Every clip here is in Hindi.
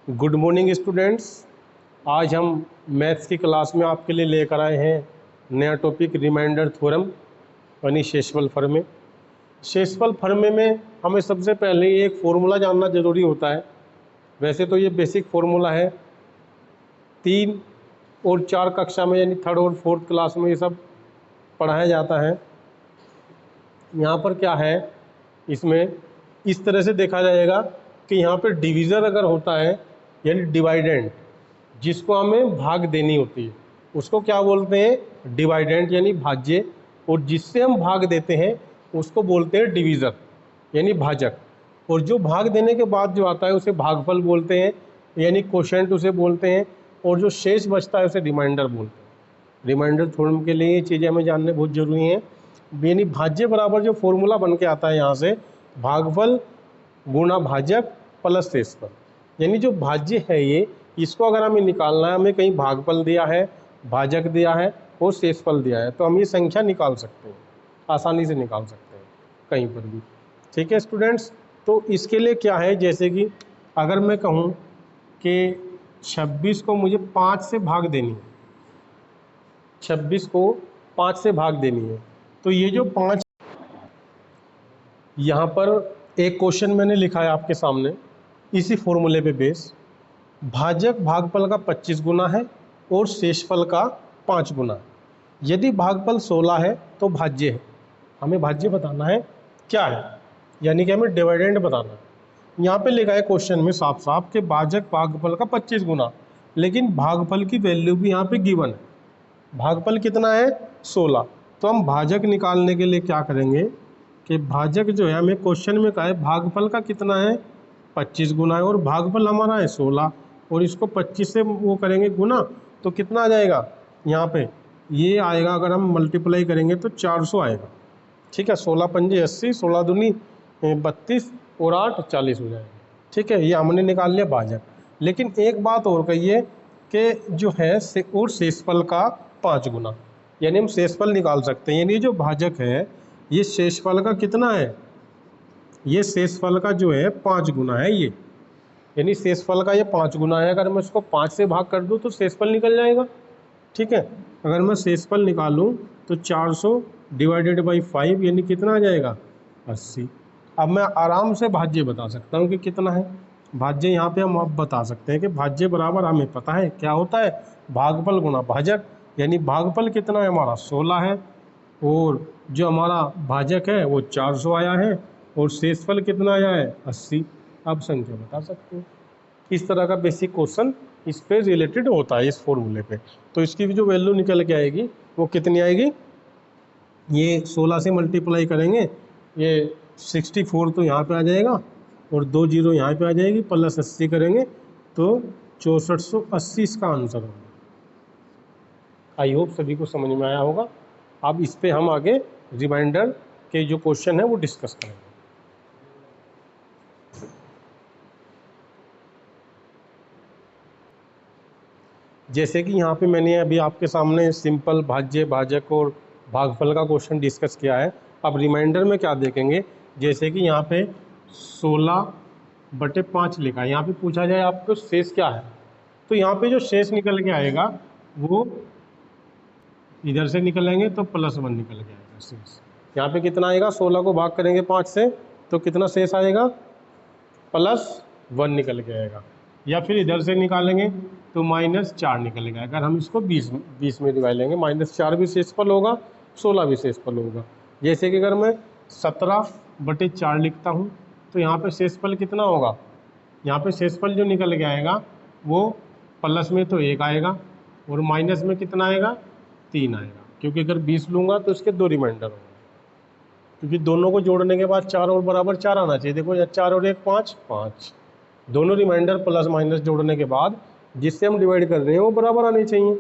Good morning students. आज हम मैथ्स की क्लास में आपके लिए लेकर आए हैं नया टॉपिक रिमाइंडर थ्योरम यानी शेषफल फर्मे। शेषफल फर्मे में हमें सबसे पहले एक फॉर्मूला जानना ज़रूरी होता है। वैसे तो ये बेसिक फॉर्मूला है, 3 और 4 कक्षा में यानी 3rd और 4th क्लास में ये सब पढ़ाया जाता है। यहाँ पर क्या है, इसमें इस तरह से देखा जाएगा कि यहाँ पे डिवीज़र अगर होता है यानी डिवाइडेंट, जिसको हमें भाग देनी होती है उसको क्या बोलते हैं, डिवाइडेंट यानी भाज्य, और जिससे हम भाग देते हैं उसको बोलते हैं डिवीज़र यानी भाजक। और जो भाग देने के बाद जो आता है उसे भागफल बोलते हैं यानी कोशेंट उसे बोलते हैं, और जो शेष बचता है उसे रिमाइंडर बोलते हैं। रिमाइंडर थ्योरम के लिए ये चीज़ें हमें जानने बहुत ज़रूरी हैं। यानी भाज्य बराबर जो फॉर्मूला बन के आता है यहाँ से, भागफल गुणा भाजक प्लस शेषफल, यानी जो भाज्य है ये, इसको अगर हमें निकालना है, हमें कहीं भागफल दिया है, भाजक दिया है और शेषफल दिया है, तो हम ये संख्या निकाल सकते हैं, आसानी से निकाल सकते हैं कहीं पर भी। ठीक है स्टूडेंट्स, तो इसके लिए क्या है, जैसे कि अगर मैं कहूँ कि 26 को मुझे 5 से भाग देनी है, 26 को 5 से भाग देनी है, तो ये जो 5 यहाँ पर एक क्वेश्चन मैंने लिखा है आपके सामने, इसी फॉर्मूले पे बेस, भाजक भागफल का 25 गुना है और शेषफल का 5 गुना। यदि भागफल 16 है तो भाज्य है। हमें भाज्य बताना है क्या है, यानी कि हमें डिवाइडेंट बताना है। यहाँ पे लिखा है क्वेश्चन में साफ साफ कि भाजक भागफल का 25 गुना, लेकिन भागफल की वैल्यू भी यहाँ पे गिवन है। भागफल कितना है, 16। तो हम भाजक निकालने के लिए क्या करेंगे कि भाजक जो है, हमें क्वेश्चन में कहा है भागफल का कितना है, 25 गुना है, और भागफल हमारा है 16, और इसको 25 से वो करेंगे गुना, तो कितना आ जाएगा यहाँ पे, ये आएगा अगर हम मल्टीप्लाई करेंगे तो 400 आएगा। ठीक है, 16 पंजे 80, 16 दूनी 32 और 8 40 हो जाएगा। ठीक है, ये हमने निकाल लिया भाजक। लेकिन एक बात और कहिए कि जो है और शेषफल का 5 गुना, यानी हम शेषफल निकाल सकते हैं। यानी जो भाजक है ये शेषफल का कितना है, ये शेषफल का जो है 5 गुना है ये, यानी शेषफल का ये 5 गुना है। अगर मैं इसको 5 से भाग कर दूं तो शेषफल निकल जाएगा। ठीक है, अगर मैं शेषफल निकालूं तो 400 डिवाइडेड बाई 5 यानी कितना आ जाएगा, 80। अब मैं आराम से भाज्य बता सकता हूं कि कितना है भाज्य। यहाँ पे हम अब बता सकते हैं कि भाज्य बराबर हमें पता है क्या होता है, भागफल गुणा भाजक, यानी भागफल कितना है हमारा 16 है, और जो हमारा भाजक है वो 400 आया है, और शेषफल कितना आया है 80। आप संख्या बता सकते हो। इस तरह का बेसिक क्वेश्चन इस पे रिलेटेड होता है, इस फॉर्मूले पे। तो इसकी भी जो वैल्यू निकल के आएगी वो कितनी आएगी, ये 16 से मल्टीप्लाई करेंगे, ये 64 तो यहाँ पे आ जाएगा, और 2 जीरो यहाँ पे आ जाएगी, प्लस 80 करेंगे तो 6480 इसका आंसर होगा। आई होप सभी को समझ में आया होगा। अब इस पे हम आगे रिमाइंडर के जो क्वेश्चन है वो डिस्कस करेंगे। जैसे कि यहाँ पे मैंने अभी आपके सामने सिंपल भाज्य भाजक और भागफल का क्वेश्चन डिस्कस किया है। अब रिमाइंडर में क्या देखेंगे, जैसे कि यहाँ पे 16/5 लिखा है, यहाँ पे पूछा जाए आपको शेष क्या है, तो यहाँ पे जो शेष निकल के आएगा वो इधर से निकलेंगे तो +1 निकल के आएगा शेष। यहाँ पे कितना आएगा, 16 को भाग करेंगे 5 से तो कितना शेष आएगा, +1 निकल के आएगा। या फिर इधर से निकालेंगे तो -4 निकलेगा। अगर हम इसको 20 में डिवाइड लेंगे, -4 भी शेषफल होगा, 16 भी शेषफल होगा। जैसे कि अगर मैं 17/4 लिखता हूँ तो यहाँ पे शेषफल कितना होगा, यहाँ पे शेषफल जो निकल के आएगा वो प्लस में तो 1 आएगा, और माइनस में कितना आएगा, 3 आएगा, क्योंकि अगर 20 लूँगा तो इसके 2 रिमाइंडर होंगे, क्योंकि दोनों को जोड़ने के बाद 4 और बराबर 4 आना चाहिए। देखो 4 और 1 5, 5 दोनों रिमाइंडर प्लस माइनस जोड़ने के बाद जिससे हम डिवाइड कर रहे हैं वो बराबर आने चाहिए,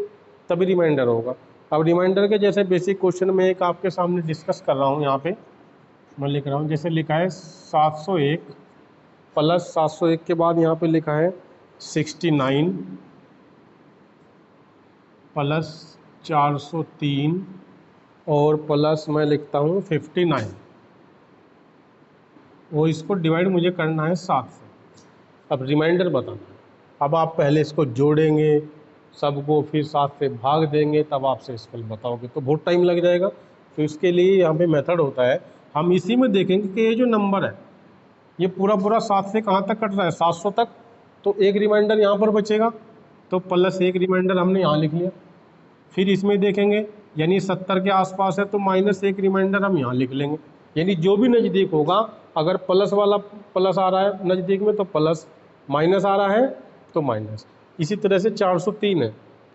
तभी रिमाइंडर होगा। अब रिमाइंडर के जैसे बेसिक क्वेश्चन में एक आपके सामने डिस्कस कर रहा हूँ, यहाँ पे मैं लिख रहा हूँ, जैसे लिखा है 701 प्लस 701 के बाद यहाँ पे लिखा है 69 प्लस 403 और प्लस मैं लिखता हूँ 59। और इसको डिवाइड मुझे करना है 7 से। अब रिमाइंडर बताना है। अब आप पहले इसको जोड़ेंगे सबको, फिर 7 से भाग देंगे, तब आप शेषफल बताओगे तो बहुत टाइम लग जाएगा। तो इसके लिए यहाँ पे मेथड होता है, हम इसी में देखेंगे कि ये जो नंबर है ये पूरा पूरा 7 से कहाँ तक कट रहा है, 700 तक। तो एक रिमाइंडर यहाँ पर बचेगा, तो प्लस एक रिमाइंडर हमने यहाँ लिख लिया। फिर इसमें देखेंगे यानी 70 के आसपास है, तो माइनस एक रिमाइंडर हम यहाँ लिख लेंगे। यानी जो भी नज़दीक होगा, अगर प्लस वाला प्लस आ रहा है नज़दीक में तो प्लस, माइनस आ रहा है तो माइनस। इसी तरह से 403 है।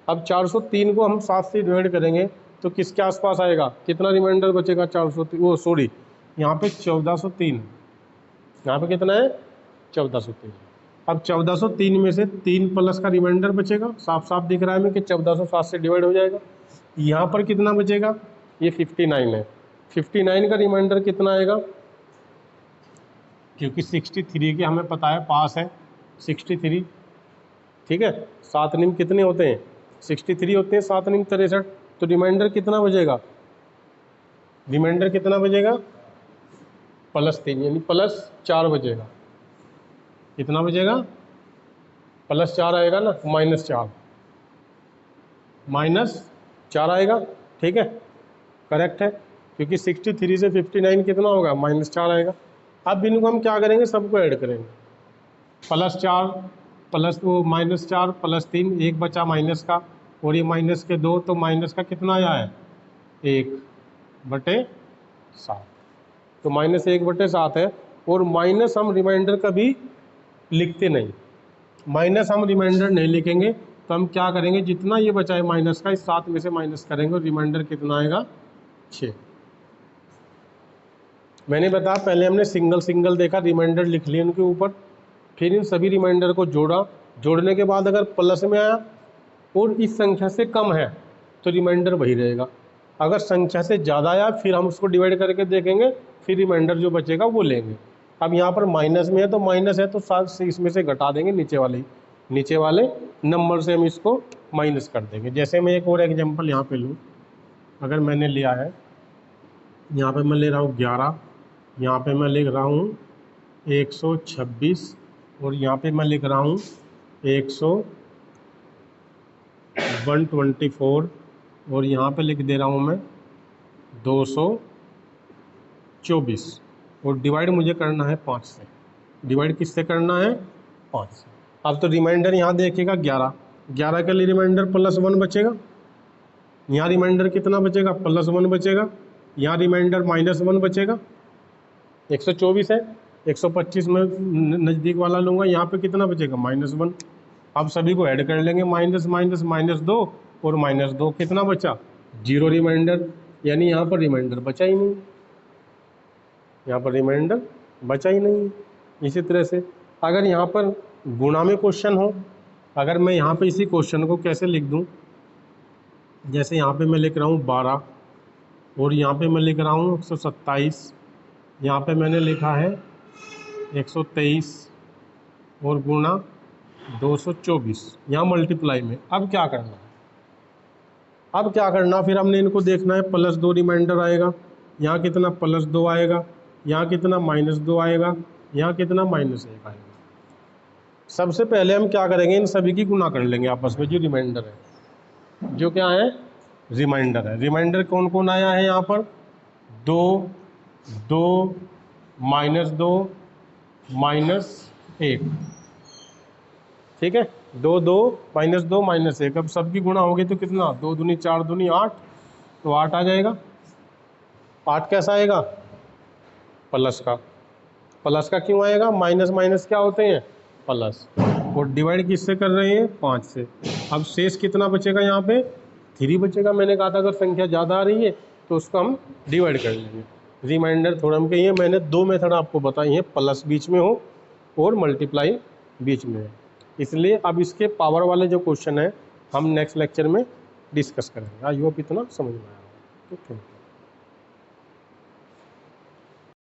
अब 403 को हम 7 से डिवाइड करेंगे तो किसके आसपास आएगा, कितना रिमाइंडर बचेगा, 403, वो सॉरी यहाँ पे 1403, यहाँ पे कितना है 1403। अब 1403 में से 3 प्लस का रिमाइंडर बचेगा, साफ साफ दिख रहा है हमें कि 1407 से डिवाइड हो जाएगा। यहाँ पर कितना बचेगा, ये 59 है। 59 का रिमाइंडर कितना आएगा, क्योंकि 63 के हमें पता है पास है 63, ठीक है। 7 निम कितने होते हैं, 63 होते हैं, 7 निम 63। तो रिमाइंडर कितना बचेगा, रिमाइंडर कितना बचेगा, +3 यानी +4 बचेगा। कितना बचेगा, +4 आएगा ना, -4, -4 आएगा, ठीक है, करेक्ट है। क्योंकि 63 से 59 कितना होगा, -4 आएगा। अब इनको हम क्या करेंगे, सबको ऐड करेंगे, +4 प्लस वो -4 +3, एक बचा माइनस का, और ये माइनस के 2, तो माइनस का कितना आया है 1/7। तो -1/7 है। और माइनस हम रिमाइंडर कभी लिखते नहीं, माइनस हम रिमाइंडर नहीं लिखेंगे। तो हम क्या करेंगे, जितना ये बचा है माइनस का, इस 7 में से माइनस करेंगे और रिमाइंडर कितना आएगा 6। मैंने बताया पहले हमने सिंगल सिंगल देखा, रिमाइंडर लिख लिए उनके ऊपर, फिर इन सभी रिमाइंडर को जोड़ा, जोड़ने के बाद अगर प्लस में आया और इस संख्या से कम है तो रिमाइंडर वही रहेगा। अगर संख्या से ज़्यादा आया फिर हम उसको डिवाइड करके देखेंगे, फिर रिमाइंडर जो बचेगा वो लेंगे। अब यहाँ पर माइनस में है तो माइनस है तो 7 से इसमें से घटा देंगे, नीचे वाले नंबर से हम इसको माइनस कर देंगे। जैसे मैं एक और एग्जांपल यहाँ पे लूँ, अगर मैंने लिया है, यहाँ पे मैं ले रहा हूँ 11, यहाँ पे मैं लिख रहा हूँ 126, और यहाँ पे मैं लिख रहा हूँ 124, और यहाँ पे लिख दे रहा हूँ मैं 224, और डिवाइड मुझे करना है 5 से। डिवाइड किससे करना है, 5 से। अब तो रिमाइंडर यहाँ देखिएगा 11 के लिए रिमाइंडर +1 बचेगा, यहाँ रिमाइंडर कितना बचेगा, +1 बचेगा, यहाँ रिमाइंडर -1 बचेगा। 124 है, 125 में नज़दीक वाला लूँगा, यहाँ पे कितना बचेगा, -1। अब सभी को ऐड कर लेंगे, माइनस माइनस -2 और -2, कितना बचा, 0 रिमाइंडर। यानी यहाँ पर रिमाइंडर बचा ही नहीं, यहाँ पर रिमाइंडर बचा ही नहीं। इसी तरह से अगर यहाँ पर गुणा में क्वेश्चन हो, अगर मैं यहाँ पे इसी क्वेश्चन को कैसे लिख दूँ, जैसे यहाँ पे मैं लिख रहा हूँ 12, और यहाँ पे मैं लिख रहा हूँ 127, यहाँ पे मैंने लिखा है 123, और गुणा 224, यहाँ मल्टीप्लाई में। अब क्या करना फिर हमने इनको देखना है, +2 रिमाइंडर आएगा, यहाँ कितना +2 आएगा, यहाँ कितना -2 आएगा, यहाँ कितना -1 आएगा। सबसे पहले हम क्या करेंगे, इन सभी की गुणा कर लेंगे आपस में, जो रिमाइंडर है, जो क्या है, रिमाइंडर है। रिमाइंडर कौन कौन आया है यहाँ पर, 2, 2, -2, -1, ठीक है, 2, 2, -2, -1। अब सबकी गुणा होगी तो कितना, 2 दूनी 4 दूनी 8, तो 8 आ जाएगा। 8 कैसा आएगा, प्लस का क्यों आएगा, माइनस माइनस क्या होते हैं, प्लस, और डिवाइड किससे कर रहे हैं, 5 से। अब शेष कितना बचेगा, यहाँ पे 3 बचेगा। मैंने कहा था अगर संख्या ज़्यादा आ रही है तो उसको हम डिवाइड कर लेंगे। रिमाइंडर थोड़म के ये मैंने 2 मेथड आपको बताई हैं, प्लस बीच में हो और मल्टीप्लाई बीच में है। इसलिए अब इसके पावर वाले जो क्वेश्चन है हम नेक्स्ट लेक्चर में डिस्कस करेंगे। आई होप इतना समझ में आया। ठीक है।